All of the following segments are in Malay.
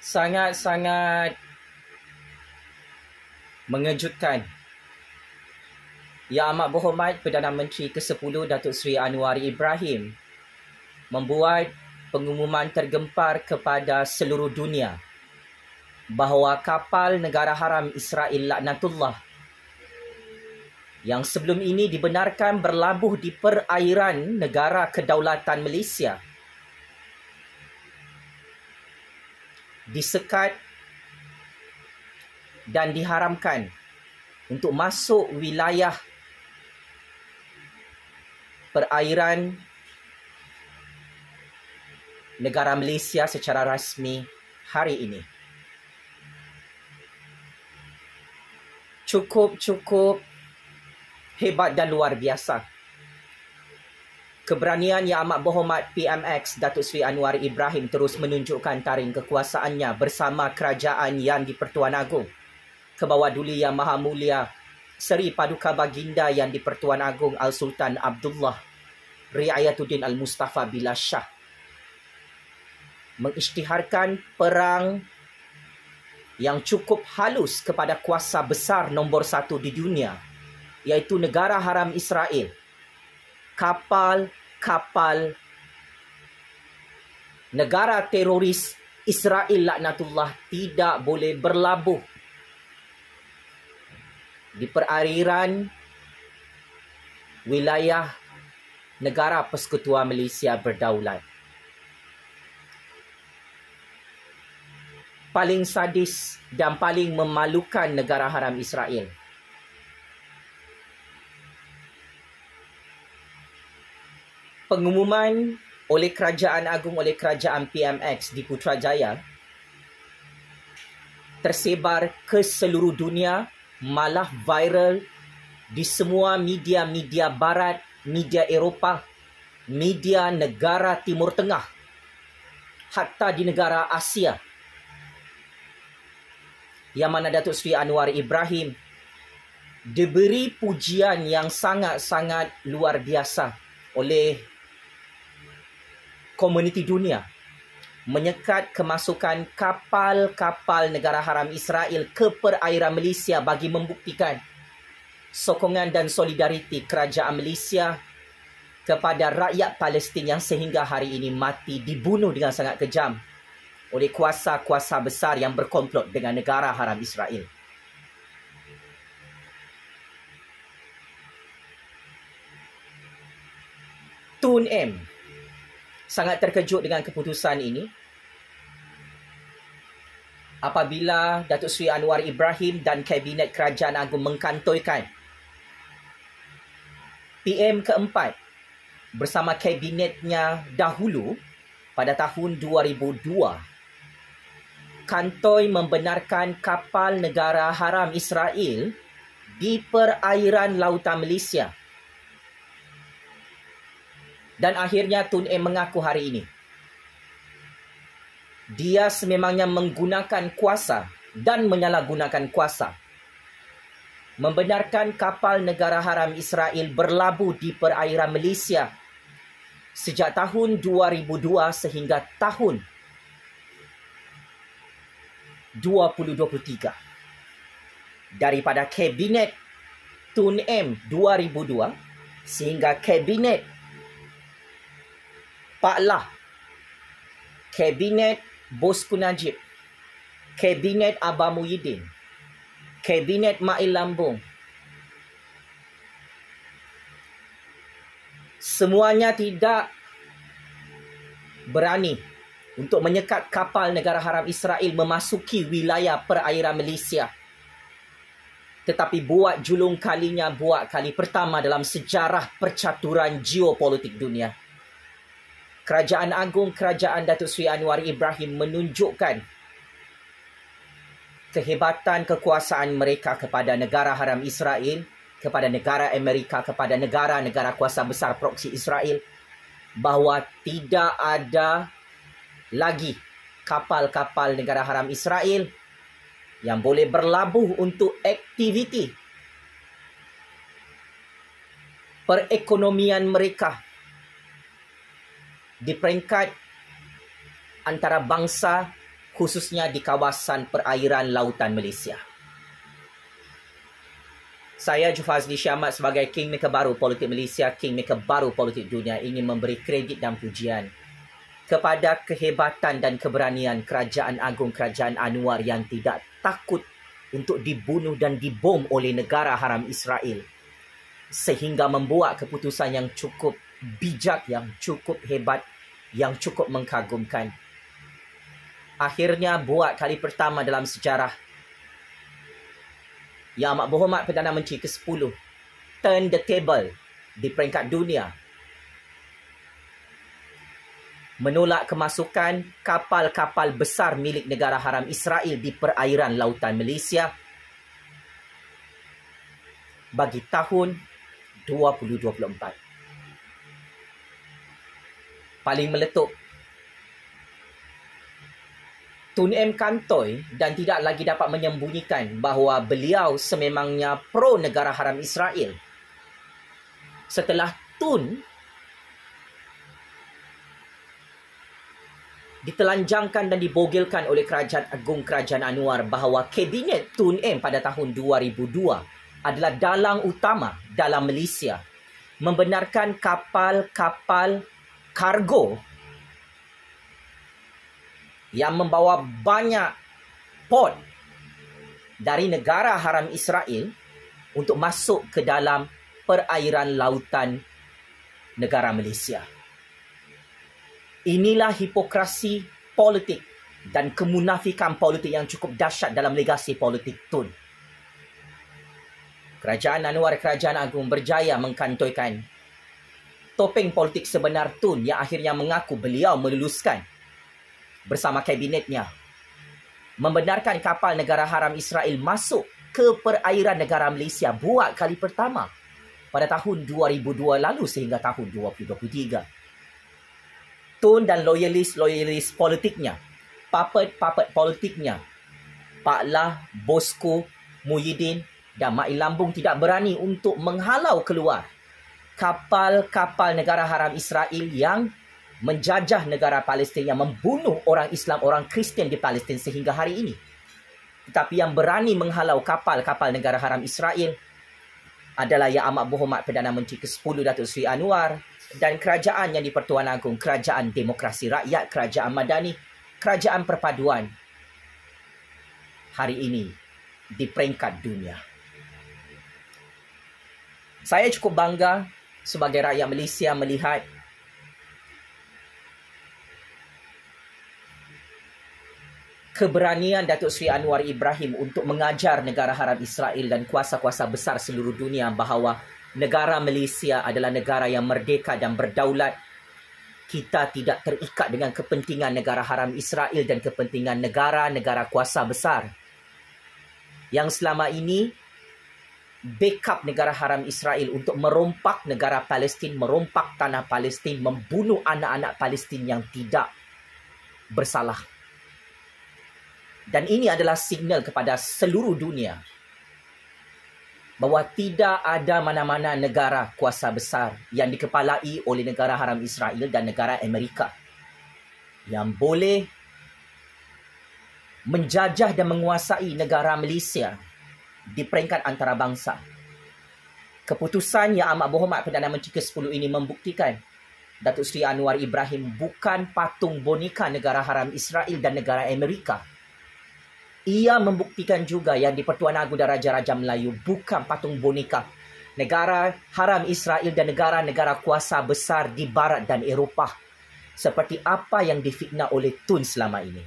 Sangat-sangat mengejutkan. Yang Amat Berhormat Perdana Menteri ke-10 Datuk Seri Anwar Ibrahim membuat pengumuman tergempar kepada seluruh dunia bahawa kapal negara haram Israel Laknatullah yang sebelum ini dibenarkan berlabuh di perairan negara kedaulatan Malaysia disekat dan diharamkan untuk masuk wilayah perairan negara Malaysia secara rasmi hari ini. Cukup hebat dan luar biasa. Keberanian Yang Amat Berhormat PMX Datuk Seri Anwar Ibrahim terus menunjukkan taring kekuasaannya bersama kerajaan Yang di-Pertuan Agong, Kebawah Duli Yang Maha Mulia Seri Paduka Baginda Yang di-Pertuan Agong Al-Sultan Abdullah Riayatuddin Al-Mustafa Billah Shah, mengisytiharkan perang yang cukup halus kepada kuasa besar nombor 1 di dunia, iaitu negara haram Israel. Kapal negara teroris Israel Laknatullah tidak boleh berlabuh di perairan wilayah negara Persekutuan Malaysia Berdaulat. Paling sadis dan paling memalukan negara haram Israel. Pengumuman oleh Kerajaan Agung oleh Kerajaan PMX di Putrajaya tersebar ke seluruh dunia, malah viral di semua media-media barat, media Eropah, media negara Timur Tengah, hatta di negara Asia. Yang mana Datuk Seri Anwar Ibrahim diberi pujian yang sangat-sangat luar biasa oleh komuniti dunia, menyekat kemasukan kapal-kapal negara haram Israel ke perairan Malaysia bagi membuktikan sokongan dan solidariti kerajaan Malaysia kepada rakyat Palestin yang sehingga hari ini mati dibunuh dengan sangat kejam oleh kuasa-kuasa besar yang berkomplot dengan negara haram Israel. Tun M sangat terkejut dengan keputusan ini apabila Datuk Seri Anwar Ibrahim dan Kabinet Kerajaan Agung mengkantoikan PM keempat bersama kabinetnya dahulu pada tahun 2002 kantoi membenarkan kapal negara haram Israel di perairan lautan Malaysia. Dan akhirnya Tun M mengaku hari ini dia sememangnya menggunakan kuasa dan menyalahgunakan kuasa membenarkan kapal negara haram Israel berlabuh di perairan Malaysia sejak tahun 2002 sehingga tahun 2023. Daripada Kabinet Tun M 2002 sehingga Kabinet Pak Lah, Kabinet Bosku Najib, Kabinet Abah Muhyiddin, Kabinet Mail Lambung, semuanya tidak berani untuk menyekat kapal negara haram Israel memasuki wilayah perairan Malaysia. Tetapi buat julung kalinya, buat kali pertama dalam sejarah percaturan geopolitik dunia, Kerajaan Agung Kerajaan Datuk Seri Anwar Ibrahim menunjukkan kehebatan kekuasaan mereka kepada negara haram Israel, kepada negara Amerika, kepada negara-negara kuasa besar proksi Israel, bahawa tidak ada lagi kapal-kapal negara haram Israel yang boleh berlabuh untuk aktiviti perekonomian mereka di peringkat antarabangsa khususnya di kawasan perairan lautan Malaysia. Saya Jufazli Syamat sebagai Kingmaker baru politik Malaysia, Kingmaker baru politik dunia ingin memberi kredit dan pujian kepada kehebatan dan keberanian Kerajaan Agung Kerajaan Anwar yang tidak takut untuk dibunuh dan dibom oleh negara haram Israel sehingga membuat keputusan yang cukup bijak, yang cukup hebat, yang cukup mengkagumkan. Akhirnya buat kali pertama dalam sejarah Yang Amat Berhormat Perdana Menteri ke-10 turn the table di peringkat dunia, menolak kemasukan kapal-kapal besar milik negara haram Israel di perairan lautan Malaysia bagi tahun 2024. Paling meletup, Tun M. kantoi dan tidak lagi dapat menyembunyikan bahawa beliau sememangnya pro negara haram Israel. Setelah Tun ditelanjangkan dan dibogilkan oleh Kerajaan Agung Kerajaan Anwar bahawa Kabinet Tun M pada tahun 2002 adalah dalang utama dalam Malaysia membenarkan kapal-kapal kargo yang membawa banyak port dari negara haram Israel untuk masuk ke dalam perairan lautan negara Malaysia. Inilah hipokrasi politik dan kemunafikan politik yang cukup dahsyat dalam legasi politik Tun. Kerajaan Anwar Kerajaan Agung berjaya mengkantoikan topeng politik sebenar Tun yang akhirnya mengaku beliau meluluskan bersama kabinetnya membenarkan kapal negara haram Israel masuk ke perairan negara Malaysia buat kali pertama pada tahun 2002 lalu sehingga tahun 2023. Tun dan loyalis politiknya, puppet politiknya, Pak Lah, Bosco, Muhyiddin dan Mak Lambung tidak berani untuk menghalau keluar kapal-kapal negara haram Israel yang menjajah negara Palestin, yang membunuh orang Islam, orang Kristian di Palestin sehingga hari ini. Tetapi yang berani menghalau kapal-kapal negara haram Israel adalah Yang Amat Berhormat Perdana Menteri ke-10 Datuk Seri Anwar dan kerajaan yang di-Pertuan Agong, Kerajaan Demokrasi Rakyat, Kerajaan Madani, Kerajaan Perpaduan hari ini di peringkat dunia. Saya cukup bangga sebagai rakyat Malaysia melihat keberanian Datuk Seri Anwar Ibrahim untuk mengajar negara haram Israel dan kuasa-kuasa besar seluruh dunia bahawa negara Malaysia adalah negara yang merdeka dan berdaulat. Kita tidak terikat dengan kepentingan negara haram Israel dan kepentingan negara-negara kuasa besar yang selama ini backup negara haram Israel untuk merompak negara Palestin, merompak tanah Palestin, membunuh anak-anak Palestin yang tidak bersalah. Dan ini adalah signal kepada seluruh dunia bahawa tidak ada mana-mana negara kuasa besar yang dikepalai oleh negara haram Israel dan negara Amerika yang boleh menjajah dan menguasai negara Malaysia di peringkat antarabangsa. Keputusan Yang Amat Berhormat Perdana Menteri ke-10 ini membuktikan Datuk Seri Anwar Ibrahim bukan patung boneka negara haram Israel dan negara Amerika. Ia membuktikan juga yang di-Pertuan Agong dan Raja-Raja Melayu bukan patung boneka negara haram Israel dan negara-negara kuasa besar di Barat dan Eropah seperti apa yang difitnah oleh Tun selama ini.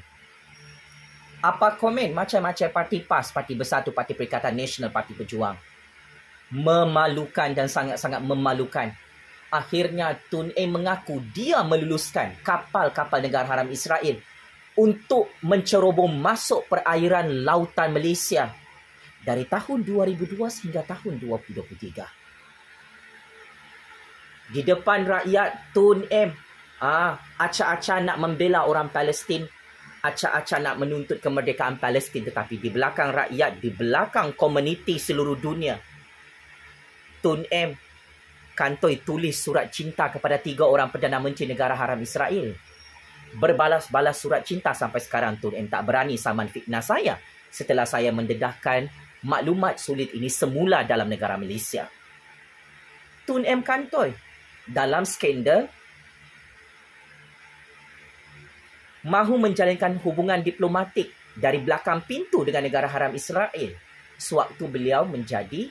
Apa komen macam-macam parti PAS, Parti Bersatu, Parti Perikatan Nasional, Parti Pejuang. Memalukan dan sangat-sangat memalukan. Akhirnya Tun mengaku dia meluluskan kapal-kapal negara haram Israel untuk mencerobong masuk perairan lautan Malaysia dari tahun 2002 hingga tahun 2023. Di depan rakyat, Tun acak-acak nak membela orang Palestin, acak-acak nak menuntut kemerdekaan Palestin, tetapi di belakang rakyat, di belakang komuniti seluruh dunia, Tun kantoi tulis surat cinta kepada 3 orang Perdana Menteri negara haram Israel. berbalas-balas surat cinta sampai sekarang Tun M tak berani saman fitnah saya setelah saya mendedahkan maklumat sulit ini semula dalam negara Malaysia. Tun M kantoi dalam skandal mahu menjalinkan hubungan diplomatik dari belakang pintu dengan negara haram Israel sewaktu beliau menjadi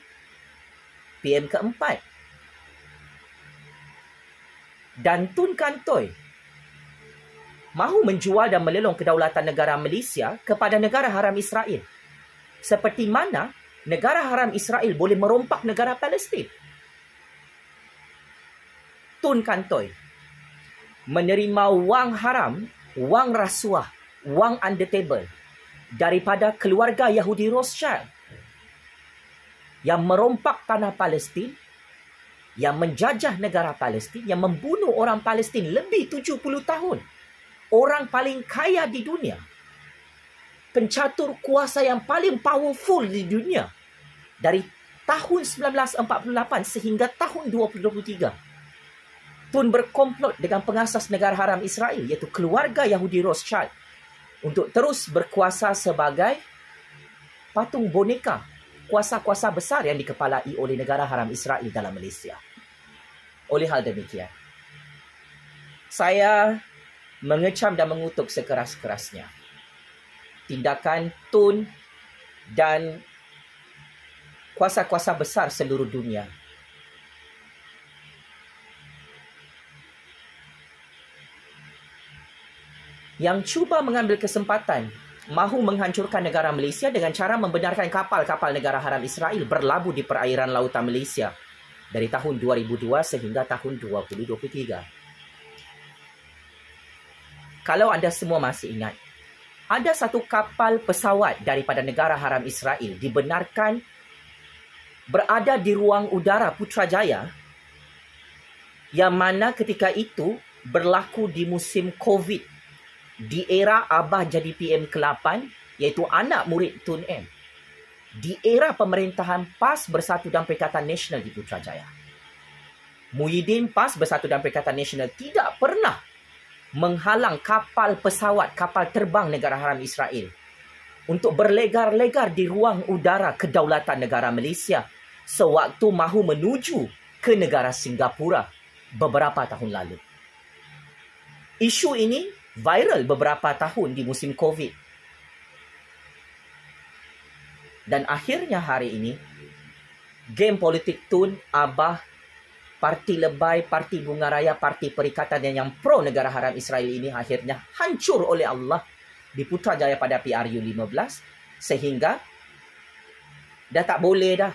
PM keempat. Dan Tun Kantoi mahu menjual dan melelong kedaulatan negara Malaysia kepada negara haram Israel. Seperti mana negara haram Israel boleh merompak negara Palestin. Tun Kantoi menerima wang haram, wang rasuah, wang under table daripada keluarga Yahudi Rothschild yang merompak tanah Palestin, yang menjajah negara Palestin, yang membunuh orang Palestin lebih 70 tahun. Orang paling kaya di dunia. Pencatur kuasa yang paling powerful di dunia. Dari tahun 1948 sehingga tahun 2023. Tun berkomplot dengan pengasas negara haram Israel, iaitu keluarga Yahudi Rothschild, untuk terus berkuasa sebagai patung boneka kuasa-kuasa besar yang dikepalai oleh negara haram Israel dalam Malaysia. Oleh hal demikian, saya mengecam dan mengutuk sekeras-kerasnya tindakan Tun dan kuasa-kuasa besar seluruh dunia yang cuba mengambil kesempatan mahu menghancurkan negara Malaysia dengan cara membenarkan kapal-kapal negara haram Israel berlabuh di perairan lautan Malaysia dari tahun 2002 sehingga tahun 2023. Kalau anda semua masih ingat, ada satu kapal pesawat daripada negara haram Israel dibenarkan berada di ruang udara Putrajaya yang mana ketika itu berlaku di musim COVID. Di era Abah jadi PM ke-8, iaitu anak murid Tun M. Di era pemerintahan PAS Bersatu dan Perikatan Nasional di Putrajaya. Muhyiddin PAS Bersatu dan Perikatan Nasional tidak pernah menghalang kapal pesawat, kapal terbang negara haram Israel untuk berlegar-legar di ruang udara kedaulatan negara Malaysia sewaktu mahu menuju ke negara Singapura beberapa tahun lalu. Isu ini viral beberapa tahun di musim COVID. Dan akhirnya hari ini, game politik Tun, Abah, Parti Lebay, Parti Bunga Raya, Parti Perikatan yang pro negara haram Israel ini akhirnya hancur oleh Allah di Putrajaya pada PRU 15 sehingga dah tak boleh dah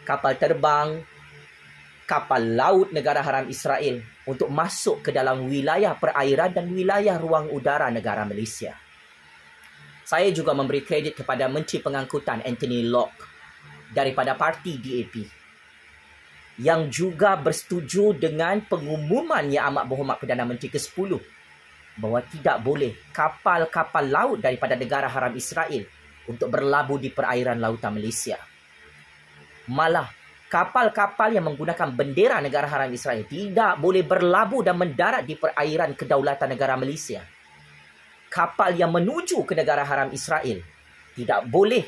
kapal terbang, kapal laut negara haram Israel untuk masuk ke dalam wilayah perairan dan wilayah ruang udara negara Malaysia. Saya juga memberi kredit kepada Menteri Pengangkutan Anthony Locke daripada parti DAP yang juga bersetuju dengan pengumuman Yang Amat Berhormat Perdana Menteri ke-10 bahawa tidak boleh kapal-kapal laut daripada negara haram Israel untuk berlabuh di perairan lautan Malaysia. Malah kapal-kapal yang menggunakan bendera negara haram Israel tidak boleh berlabuh dan mendarat di perairan kedaulatan negara Malaysia. Kapal yang menuju ke negara haram Israel tidak boleh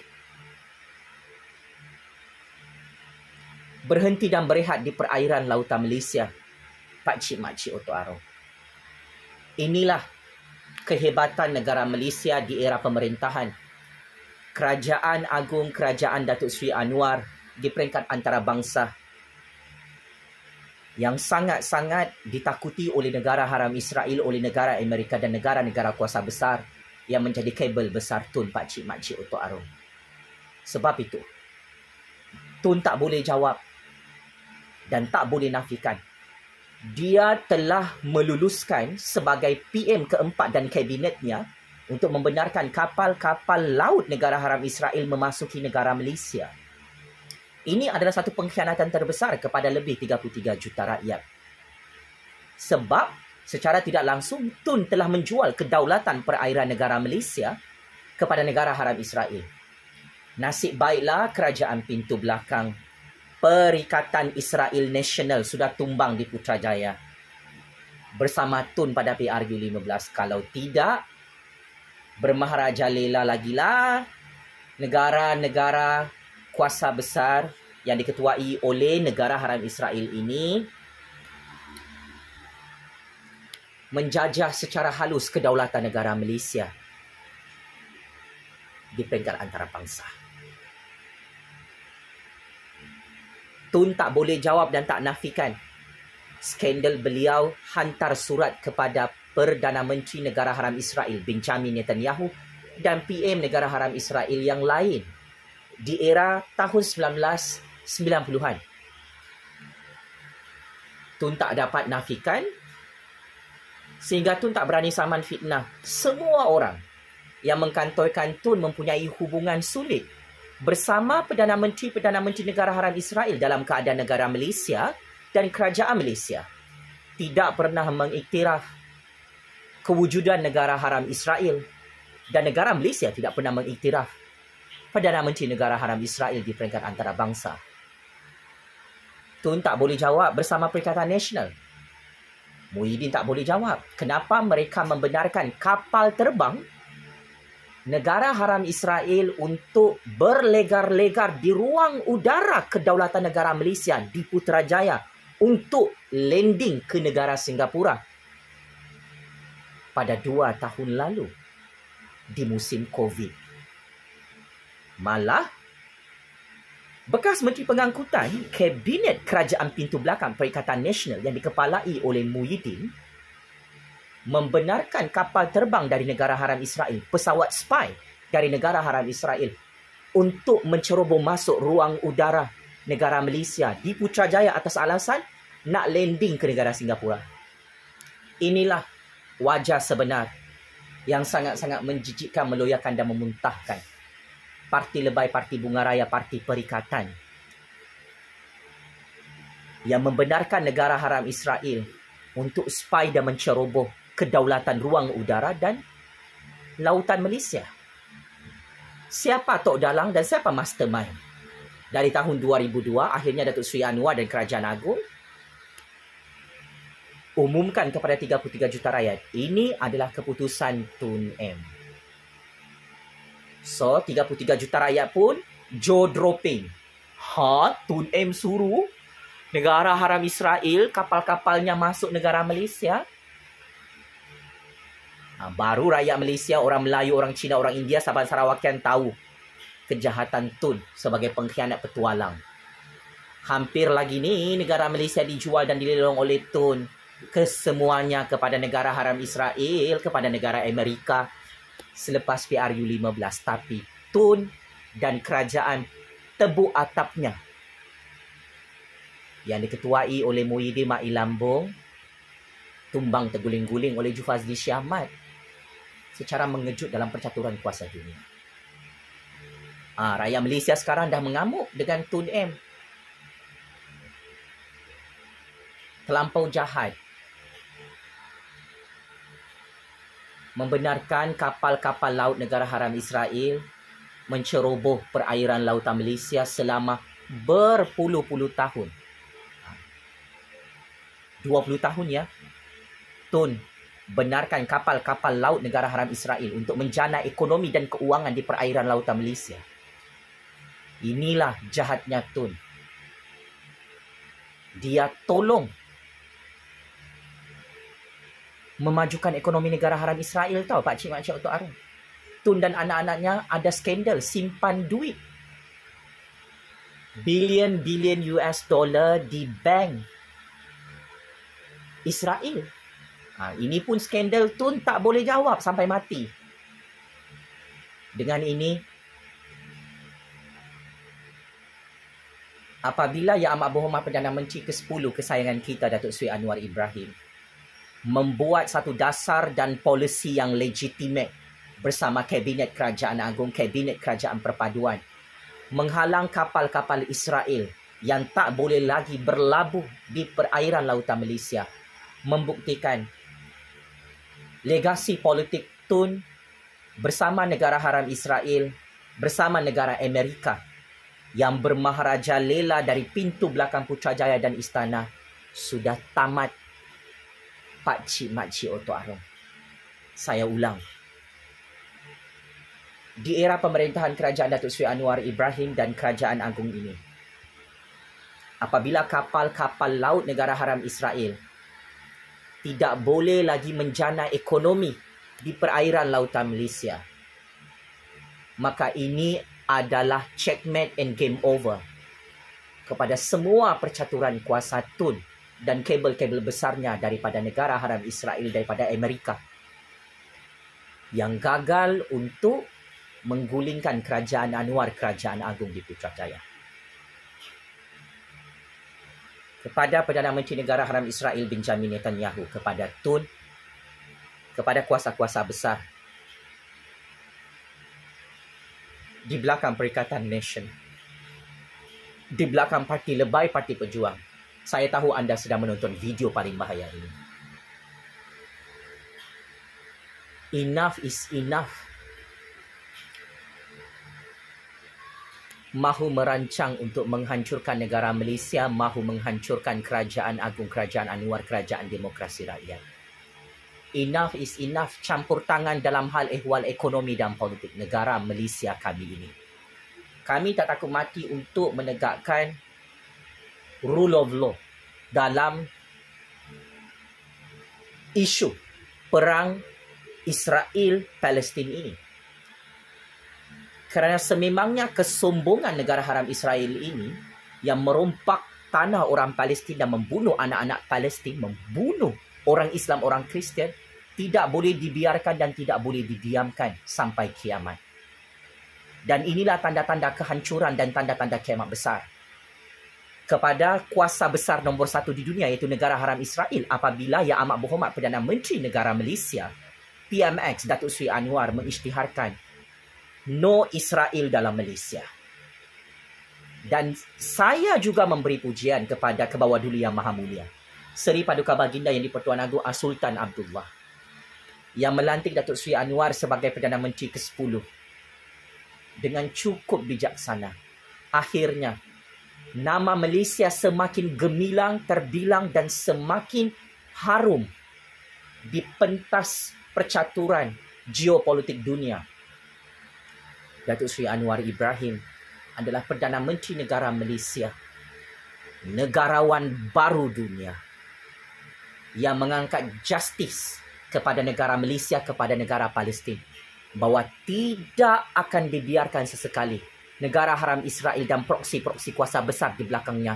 berhenti dan berehat di perairan lautan Malaysia. Pakcik makcik Oto Arong. Inilah kehebatan negara Malaysia di era pemerintahan Kerajaan Agung Kerajaan Datuk Seri Anwar di peringkat antarabangsa yang sangat-sangat ditakuti oleh negara haram Israel, oleh negara Amerika dan negara-negara kuasa besar yang menjadi kabel besar Tun Pakcik Makcik Oto Arong. Sebab itu, Tun tak boleh jawab dan tak boleh nafikan. Dia telah meluluskan sebagai PM keempat dan kabinetnya untuk membenarkan kapal-kapal laut negara haram Israel memasuki negara Malaysia. Ini adalah satu pengkhianatan terbesar kepada lebih 33 juta rakyat. Sebab secara tidak langsung Tun telah menjual kedaulatan perairan negara Malaysia kepada negara haram Israel. Nasib baiklah kerajaan pintu belakang Perikatan Israel Nasional sudah tumbang di Putrajaya. bersama Tun pada PRU15. Kalau tidak, bermaharaja lela lagilah negara-negara kuasa besar yang diketuai oleh negara haram Israel ini menjajah secara halus kedaulatan negara Malaysia di peringkat antarabangsa. Tun tak boleh jawab dan tak nafikan skandal beliau hantar surat kepada Perdana Menteri Negara Haram Israel Benjamin Netanyahu dan PM Negara Haram Israel yang lain di era tahun 1990-an. Tun tak dapat nafikan sehingga Tun tak berani saman fitnah. Semua orang yang mengkantorkan Tun mempunyai hubungan sulit bersama Perdana Menteri Negara Haram Israel dalam keadaan negara Malaysia dan kerajaan Malaysia tidak pernah mengiktiraf kewujudan negara haram Israel dan negara Malaysia tidak pernah mengiktiraf Perdana Menteri Negara Haram Israel di peringkat antarabangsa. Tun tak boleh jawab bersama Perikatan Nasional. Muhyiddin tak boleh jawab kenapa mereka membenarkan kapal terbang negara haram Israel untuk berlegar-legar di ruang udara kedaulatan negara Malaysia di Putrajaya untuk landing ke negara Singapura pada 2 tahun lalu di musim COVID. Malah, bekas Menteri Pengangkutan Kabinet Kerajaan Pintu Belakang Perikatan Nasional yang dikepalai oleh Muhyiddin membenarkan kapal terbang dari negara haram Israel, pesawat spy dari negara haram Israel untuk menceroboh masuk ruang udara negara Malaysia di Putrajaya atas alasan nak landing ke negara Singapura. Inilah wajah sebenar yang sangat-sangat menjijikkan, meloyakan dan memuntahkan parti lebay, parti bunga raya, parti perikatan yang membenarkan negara haram Israel untuk spy dan menceroboh kedaulatan ruang udara dan lautan Malaysia. Siapa Tok Dalang dan siapa mastermind? Dari tahun 2002, akhirnya Datuk Seri Anwar dan Kerajaan Agung umumkan kepada 33 juta rakyat. Ini adalah keputusan Tun M. So, 33 juta rakyat pun jaw dropping. Tun M suruh negara haram Israel kapal-kapalnya masuk negara Malaysia? Baru rakyat Malaysia, orang Melayu, orang Cina, orang India, Sabah Sarawakian tahu kejahatan Tun sebagai pengkhianat petualang. Hampir lagi ni negara Malaysia dijual dan dilelong oleh Tun kesemuanya kepada negara haram Israel, kepada negara Amerika selepas PRU15. Tapi Tun dan kerajaan tebuk atapnya yang diketuai oleh Muhyiddin Mak Lambung tumbang terguling-guling oleh Jufazli Shah Ahmad secara mengejut dalam percaturan kuasa dunia. Rakyat Malaysia sekarang dah mengamuk dengan Tun M. Terlampau jahat. Membenarkan kapal-kapal laut negara haram Israel menceroboh perairan lautan Malaysia selama berpuluh-puluh tahun. 20 tahun ya. Tun benarkan kapal-kapal laut negara haram Israel untuk menjana ekonomi dan keuangan di perairan lautan Malaysia. Inilah jahatnya Tun. Dia tolong memajukan ekonomi negara haram Israel tau, Pak Cik Makcik Otok Arun. Tun dan anak-anaknya ada skandal simpan duit bilion-bilion US dollar di bank Israel. Ini pun skandal Tun tak boleh jawab sampai mati. Dengan ini, apabila Yang Amat Berhormat Perdana Menteri ke-10 kesayangan kita Datuk Seri Anwar Ibrahim membuat satu dasar dan polisi yang legitimate bersama Kabinet Kerajaan Agung, Kabinet Kerajaan Perpaduan, menghalang kapal-kapal Israel yang tak boleh lagi berlabuh di perairan lautan Malaysia, membuktikan legasi politik Tun bersama negara haram Israel, bersama negara Amerika yang bermaharaja lela dari pintu belakang Putrajaya dan istana sudah tamat Pakcik Makcik Oto Arom. Saya ulang. Di era pemerintahan Kerajaan Datuk Seri Anwar Ibrahim dan Kerajaan Agung ini, apabila kapal-kapal laut negara haram Israel tidak boleh lagi menjana ekonomi di perairan lautan Malaysia, maka ini adalah checkmate and game over kepada semua percaturan kuasa Tun dan kabel-kabel besarnya daripada negara haram Israel, daripada Amerika, yang gagal untuk menggulingkan Kerajaan Anwar, Kerajaan Agung di Putrajaya. Kepada Perdana Menteri Negara Haram Israel Benjamin Netanyahu, kepada Tun, kepada kuasa-kuasa besar di belakang Perikatan Nation, di belakang parti lebay, Parti Pejuang. Saya tahu anda sedang menonton video paling bahaya ini. Enough is enough. Mahu merancang untuk menghancurkan negara Malaysia, mahu menghancurkan Kerajaan Agung, Kerajaan Anwar, Kerajaan Demokrasi Rakyat. Enough is enough campur tangan dalam hal ehwal ekonomi dan politik negara Malaysia kami ini. Kami tak takut mati untuk menegakkan rule of law dalam isu perang Israel-Palestin ini. Kerana sememangnya kesombongan negara haram Israel ini yang merompak tanah orang Palestin dan membunuh anak-anak Palestin, membunuh orang Islam, orang Kristian, tidak boleh dibiarkan dan tidak boleh didiamkan sampai kiamat. Dan inilah tanda-tanda kehancuran dan tanda-tanda kiamat besar kepada kuasa besar nombor satu di dunia, iaitu negara haram Israel, apabila Yang Amat Berhormat Perdana Menteri Negara Malaysia, PMX Datuk Seri Anwar, mengisytiharkan no Israel dalam Malaysia. Dan saya juga memberi pujian kepada Kebawah Duli Yang Maha Mulia Seri Paduka Baginda Yang di-Pertuan Agong Sultan Abdullah, yang melantik Datuk Seri Anwar sebagai Perdana Menteri ke-10 dengan cukup bijaksana. Akhirnya nama Malaysia semakin gemilang, terbilang dan semakin harum di pentas percaturan geopolitik dunia. Datuk Seri Anwar Ibrahim adalah Perdana Menteri Negara Malaysia, negarawan baru dunia, yang mengangkat justice kepada negara Malaysia, kepada negara Palestin, bahawa tidak akan dibiarkan sesekali negara haram Israel dan proksi-proksi kuasa besar di belakangnya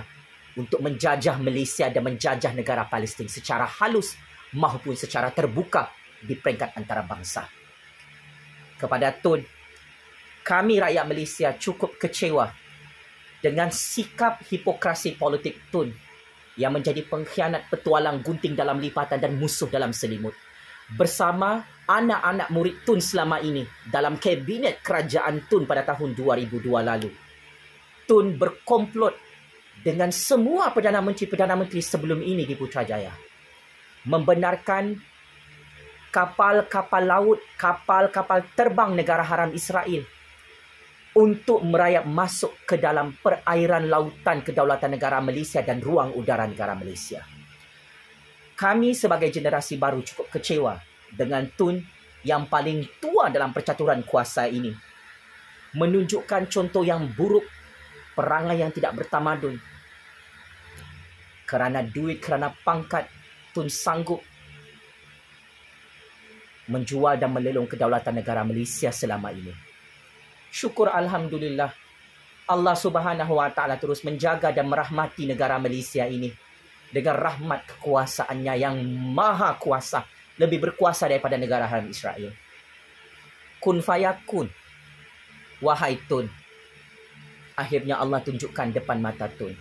untuk menjajah Malaysia dan menjajah negara Palestin secara halus maupun secara terbuka di peringkat antarabangsa. Kepada Tun, kami rakyat Malaysia cukup kecewa dengan sikap hipokrasi politik Tun yang menjadi pengkhianat, petualang, gunting dalam lipatan dan musuh dalam selimut. Bersama anak-anak murid Tun selama ini dalam kabinet kerajaan Tun pada tahun 2002 lalu. Tun berkomplot dengan semua Perdana Menteri sebelum ini di Putrajaya, membenarkan kapal-kapal laut, kapal-kapal terbang negara haram Israel untuk merayap masuk ke dalam perairan lautan kedaulatan negara Malaysia dan ruang udara negara Malaysia. Kami sebagai generasi baru cukup kecewa dengan Tun yang paling tua dalam percaturan kuasa ini, menunjukkan contoh yang buruk, perangai yang tidak bertamadun. Kerana duit, kerana pangkat, Tun sanggup menjual dan melelong kedaulatan negara Malaysia selama ini. Syukur Alhamdulillah, Allah Subhanahu Wa Taala terus menjaga dan merahmati negara Malaysia ini dengan rahmat kekuasaannya yang maha kuasa, lebih berkuasa daripada negara haram Israel. Kun fayakun, wahai Tun. Akhirnya Allah tunjukkan depan mata Tun.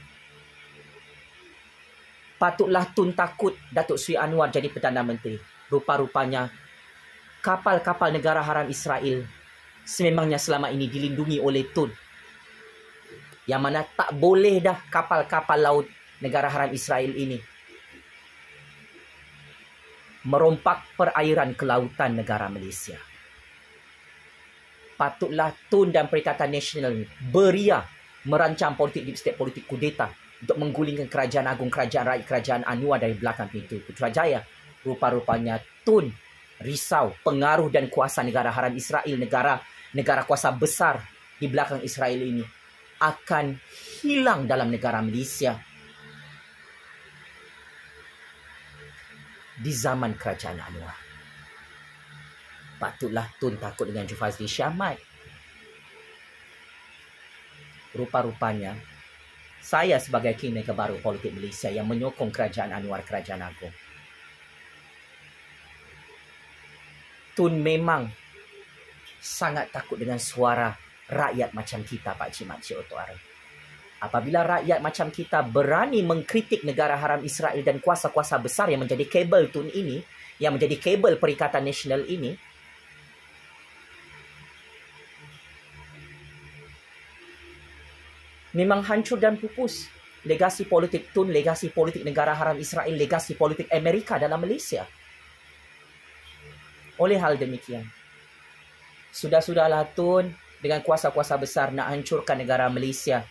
Patutlah Tun takut Datuk Seri Anwar jadi Perdana Menteri. Rupa-rupanya kapal-kapal negara haram Israel sememangnya selama ini dilindungi oleh Tun, yang mana tak boleh dah kapal-kapal laut negara haram Israel ini merompak perairan kelautan negara Malaysia. Patutlah Tun dan Perikatan Nasional beria merancang politik deep state, politik kudeta untuk menggulingkan Kerajaan Agung, Kerajaan Rakyat, Kerajaan Anwar dari belakang pintu Putrajaya rupa-rupanya Tun risau pengaruh dan kuasa negara haram Israel, negara kuasa besar di belakang Israel ini akan hilang dalam negara Malaysia di zaman kerajaan Anwar. Patutlah Tun takut dengan Jufazli Syahmat. Rupa-rupanya saya sebagai kingmaker baru politik Malaysia yang menyokong kerajaan Anwar, kerajaan agung, Tun memang sangat takut dengan suara rakyat macam kita, Pak Cik Makcik Otuara. Apabila rakyat macam kita berani mengkritik negara haram Israel dan kuasa-kuasa besar yang menjadi kabel Tun ini, yang menjadi kabel Perikatan Nasional ini, memang hancur dan pupus legasi politik Tun, legasi politik negara haram Israel, legasi politik Amerika dalam Malaysia. Oleh hal demikian, sudah-sudahlah Tun dengan kuasa-kuasa besar nak hancurkan negara Malaysia.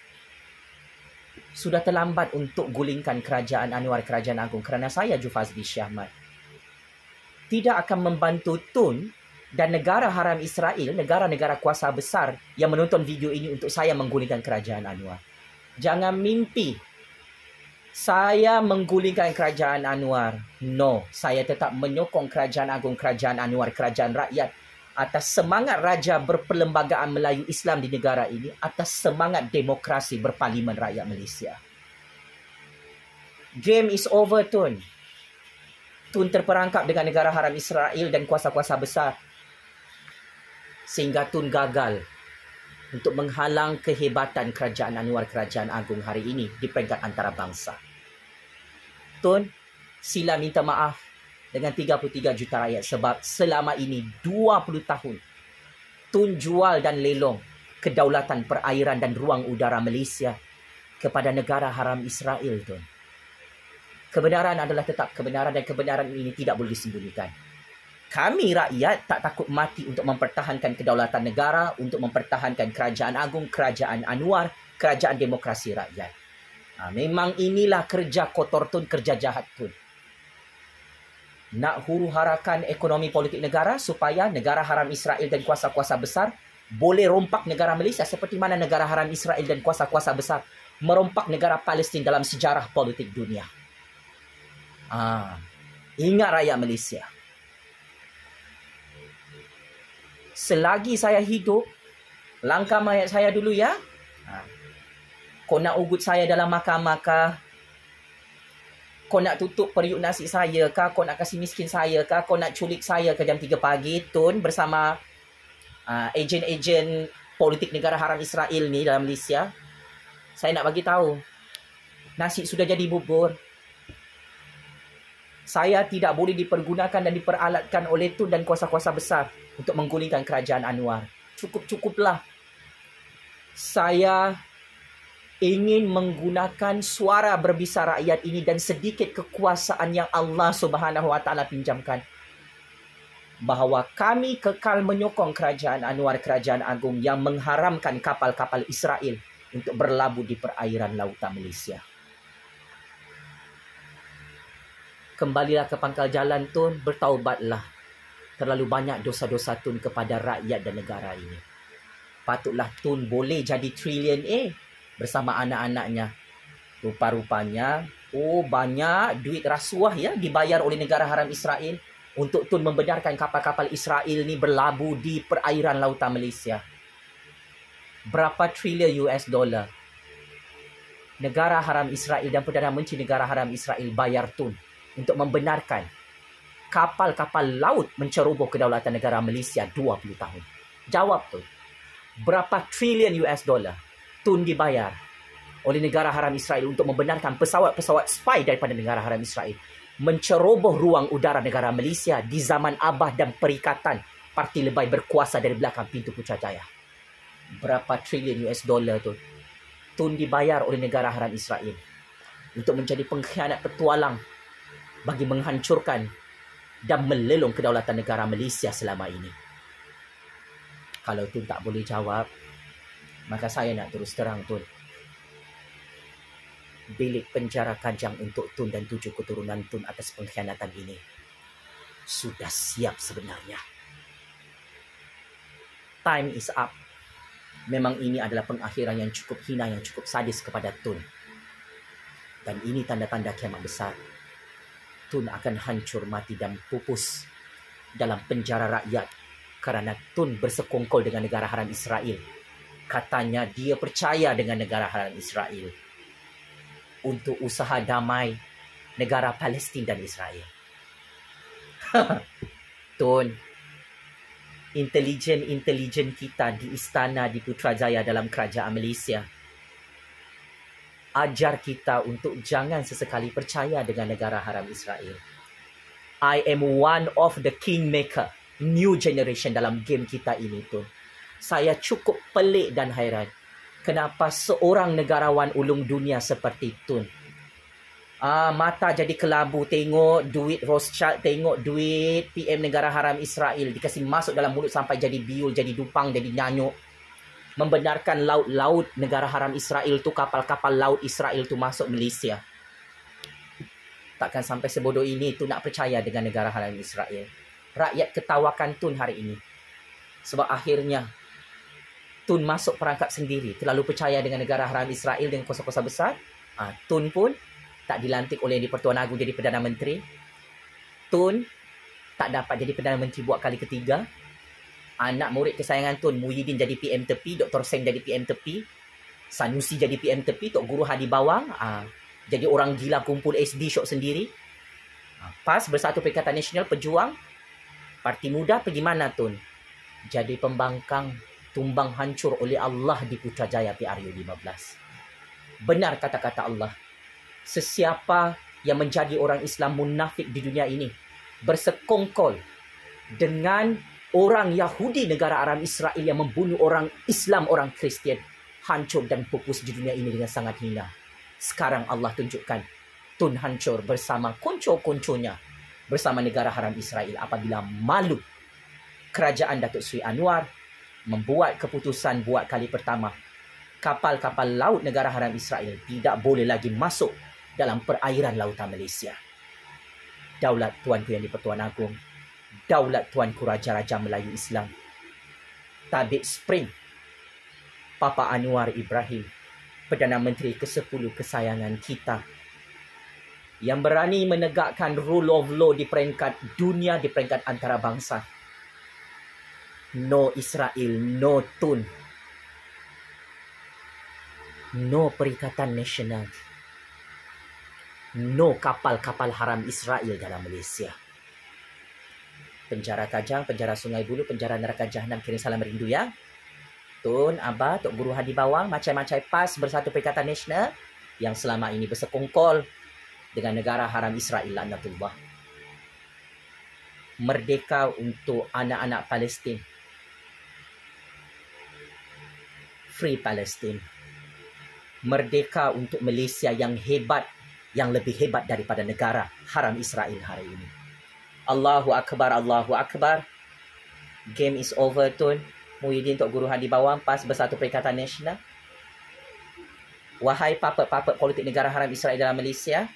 Sudah terlambat untuk gulingkan kerajaan Anwar, kerajaan agung, kerana saya, Jufazli Syahmat, tidak akan membantu Tun dan negara haram Israel, negara-negara kuasa besar yang menonton video ini untuk saya menggulingkan kerajaan Anwar. Jangan mimpi saya menggulingkan kerajaan Anwar. No, saya tetap menyokong kerajaan agung, kerajaan Anwar, kerajaan rakyat atas semangat raja berperlembagaan Melayu Islam di negara ini, atas semangat demokrasi berparlimen rakyat Malaysia. Game is over, Tun. Tun terperangkap dengan negara haram Israel dan kuasa-kuasa besar, sehingga Tun gagal untuk menghalang kehebatan kerajaan Anwar, kerajaan agung hari ini di peringkat antarabangsa. Tun, sila minta maaf dengan 33 juta rakyat sebab selama ini 20 tahun Tun jual dan lelong kedaulatan perairan dan ruang udara Malaysia kepada negara haram Israel, Tun. Kebenaran adalah tetap kebenaran dan kebenaran ini tidak boleh disembunyikan. Kami rakyat tak takut mati untuk mempertahankan kedaulatan negara, untuk mempertahankan kerajaan agung, kerajaan Anwar, kerajaan demokrasi rakyat. Memang inilah kerja kotor Tun, kerja jahat Tun. Nak huru-harakan ekonomi politik negara supaya negara haram Israel dan kuasa-kuasa besar boleh rompak negara Malaysia seperti mana negara haram Israel dan kuasa-kuasa besar merompak negara Palestin dalam sejarah politik dunia. Ingat rakyat Malaysia. Selagi saya hidup, langkah mayat saya dulu ya. Kau nak ugut saya dalam mahkamah kah? Kau nak tutup periuk nasi saya kah? Kau nak kasih miskin saya kah? Kau nak culik saya ke jam 3 pagi, Tun, bersama ejen-ejen politik negara haram Israel ni dalam Malaysia? Saya nak bagi tahu, nasi sudah jadi bubur. Saya tidak boleh dipergunakan dan diperalatkan oleh Tun dan kuasa-kuasa besar untuk menggulingkan kerajaan Anwar. Cukup-cukuplah. Saya ingin menggunakan suara berbisa rakyat ini dan sedikit kekuasaan yang Allah Subhanahu Wa Taala pinjamkan, bahawa kami kekal menyokong kerajaan Anwar, kerajaan agung yang mengharamkan kapal-kapal Israel untuk berlabuh di perairan lautan Malaysia. Kembalilah ke pangkal jalan, Tun, bertaubatlah. Terlalu banyak dosa-dosa Tun kepada rakyat dan negara ini. Patutlah Tun boleh jadi trilion bersama anak-anaknya. Rupa-rupanya, banyak duit rasuah ya dibayar oleh negara haram Israel untuk Tun membenarkan kapal-kapal Israel ni berlabuh di perairan lautan Malaysia. Berapa trilion US dollar negara haram Israel dan Perdana Menteri negara haram Israel bayar Tun untuk membenarkan kapal-kapal laut menceroboh kedaulatan negara Malaysia 20 tahun. Jawab Tun. Berapa trilion US dollar Tun dibayar oleh negara haram Israel untuk membenarkan pesawat-pesawat spy daripada negara haram Israel menceroboh ruang udara negara Malaysia di zaman Abah dan Perikatan parti lebay berkuasa dari belakang pintu Putrajaya? Berapa trilion US dollar tu Tun dibayar oleh negara haram Israel untuk menjadi pengkhianat petualang bagi menghancurkan dan melelong kedaulatan negara Malaysia selama ini? Kalau Tun tak boleh jawab, maka saya nak terus terang, Tun. Bilik penjara Kajang untuk Tun dan 7 keturunan Tun atas pengkhianatan ini sudah siap sebenarnya. Time is up. Memang ini adalah pengakhiran yang cukup hina, yang cukup sadis kepada Tun. Dan ini tanda-tanda kiamat besar. Tun akan hancur, mati dan pupus dalam penjara rakyat kerana Tun bersekongkol dengan negara haram Israel. Katanya dia percaya dengan negara haram Israel untuk usaha damai negara Palestin dan Israel. Tun, intelijen kita di istana di Putrajaya dalam kerajaan Malaysia ajar kita untuk jangan sesekali percaya dengan negara haram Israel. I am one of the kingmaker, new generation dalam game kita ini, Tun. Saya cukup pelik dan hairan kenapa seorang negarawan ulung dunia seperti Tun mata jadi kelabu tengok duit Rothschild, tengok duit PM negara haram Israel dikasih masuk dalam mulut sampai jadi biul, jadi dupang, jadi nyanyuk. Membenarkan laut-laut negara haram Israel tu, kapal-kapal laut Israel tu masuk Malaysia. Takkan sampai sebodoh ini tu nak percaya dengan negara haram Israel. Rakyat ketawakan Tun hari ini. Sebab akhirnya Tun masuk perangkap sendiri, terlalu percaya dengan negara haram Israel dengan kuasa-kuasa besar. Tun pun tak dilantik oleh di-Pertuan Agong jadi Perdana Menteri. Tun tak dapat jadi Perdana Menteri buat kali ketiga. Anak murid kesayangan Tun, Muhyiddin jadi PM tepi, Dr. Seng jadi PM tepi, Sanusi jadi PM tepi, Tok Guru Hadi Bawang jadi orang gila kumpul SD syok sendiri. PAS, Bersatu Perikatan Nasional, pejuang. Parti Muda pergi mana Tun? Jadi pembangkang, tumbang hancur oleh Allah di Putrajaya PRU 15. Benar kata-kata Allah. Sesiapa yang menjadi orang Islam munafik di dunia ini bersekongkol dengan orang Yahudi negara Arab Israel yang membunuh orang Islam, orang Kristian, hancur dan pupus di dunia ini dengan sangat hina. Sekarang Allah tunjukkan Tun hancur bersama konco-konconya, bersama negara haram Israel apabila malu kerajaan Datuk Seri Anwar membuat keputusan buat kali pertama kapal-kapal laut negara haram Israel tidak boleh lagi masuk dalam perairan lautan Malaysia. Daulat Tuanku yang di-Pertuan Agong, Daulat Tuanku Raja-Raja Melayu Islam, Tabik Spring, Papa Anwar Ibrahim, Perdana Menteri ke-10 kesayangan kita, yang berani menegakkan rule of law di peringkat dunia, di peringkat antarabangsa. No Israel, no Tun, no Perikatan Nasional, no kapal-kapal haram Israel dalam Malaysia. Penjara Kajang, penjara Sungai Buloh, penjara Neraka Jahanam, kirim salam rindu ya. Tun, Abah, Tok Guru Hadi Bawang, macam-macam PAS, Bersatu Perikatan Nasional yang selama ini bersekongkol dengan negara haram Israel, laknatullah. Merdeka untuk anak-anak Palestin. Free Palestine. Merdeka untuk Malaysia yang hebat, yang lebih hebat daripada negara haram Israel hari ini. Allahu Akbar, Allahu Akbar. Game is over, Tun. Muhyiddin, Tok Guru Hadi Bawang, PAS, Bersatu Perikatan Nasional. Wahai papat-papat politik negara haram Israel dalam Malaysia,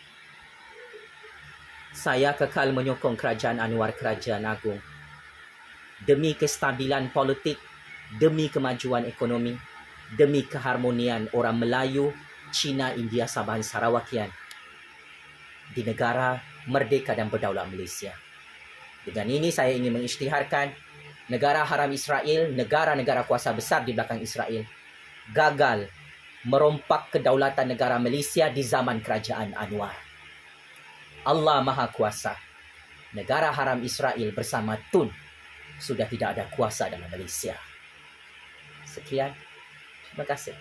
saya kekal menyokong kerajaan Anwar, Kerajaan Agong. Demi kestabilan politik, demi kemajuan ekonomi, demi keharmonian orang Melayu, Cina, India, Sabah, Sarawakian di negara merdeka dan berdaulat Malaysia. Dengan ini saya ingin mengisytiharkan negara haram Israel, negara-negara kuasa besar di belakang Israel, gagal merompak kedaulatan negara Malaysia di zaman kerajaan Anwar. Allah Maha Kuasa. Negara haram Israel bersama Tun sudah tidak ada kuasa dalam Malaysia. Sekian. Terima kasih.